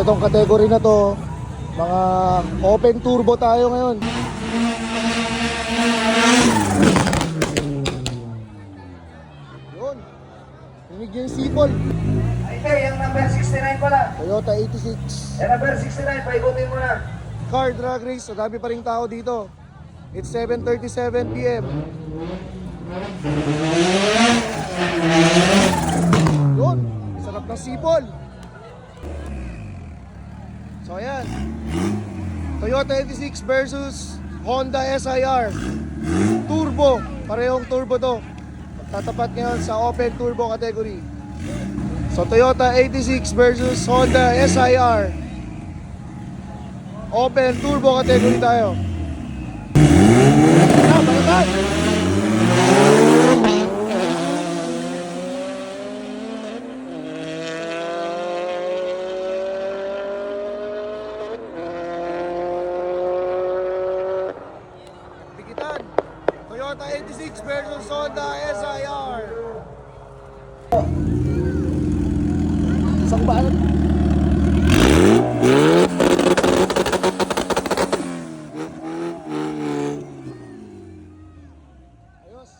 tong category na to, mga open turbo tayo ngayon. Yun. Hinig yung sipol. Ito, yung number 69 pala. Toyota 86. Yung number 69, paikutin mo na. Car drag race. So dami pa rin tao dito. It's 7:37 PM. Yun. Sarap ng sipol. So ayan. Toyota 86 versus Honda SIR. Turbo. Parehong turbo to. Magtatapat ngayon sa open turbo category. So Toyota 86 versus Honda SIR. Open turbo category tayo. Balikan! Dikitan. Toyota 86 versus Honda SIR. Isang baan? Ayos.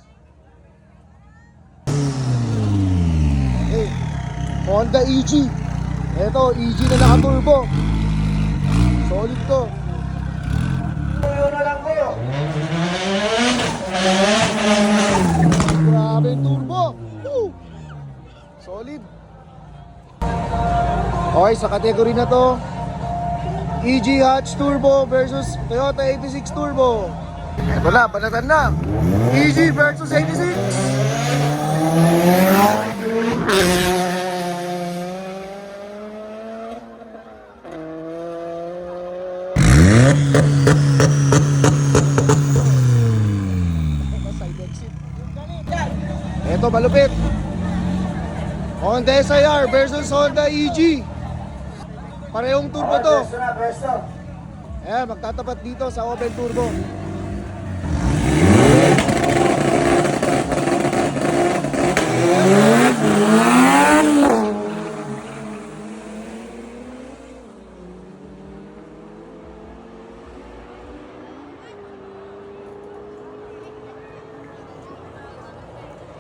Honda EG. Ito, EG na naka-turbo. Solid to. Tuyo na lang kayo. Grabe yung turbo. Woo! Solid. Okay, sa category na to, EG Hatch Turbo versus Toyota 86 Turbo. Ito na, banatan na. EG versus 86. Ito malupit. Honda SIR versus Honda EG. Parehong turbo to. Presto na, presto. Ayan, magtatapat dito sa open turbo.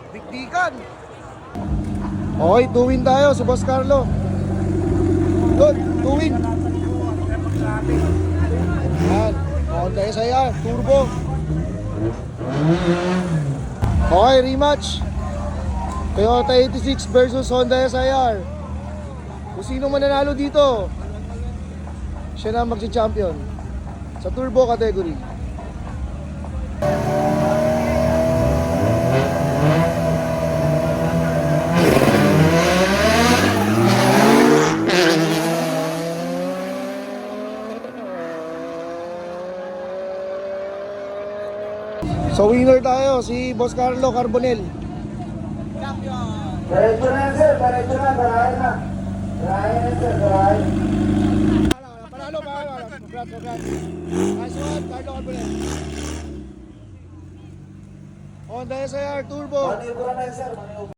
Dikdikan. Okay, 2-win tayo si Boss Carlo. Good, 2-win. Ayan, Honda SIR, turbo. Okay, rematch. Toyota 86 versus Honda SIR. Kung sino mananalo dito, siya na magsi-champion sa turbo category. So winner tayo, si Boss Carlo Carbonel. Diretso na yan, sir. Diretso na. Barahin na. Barahin na, sir. Barahin. Panalo. Congrats. Nice one, Carlo Carbonel. Honda SIR Turbo. Maniobra na yan, sir. Maniobra.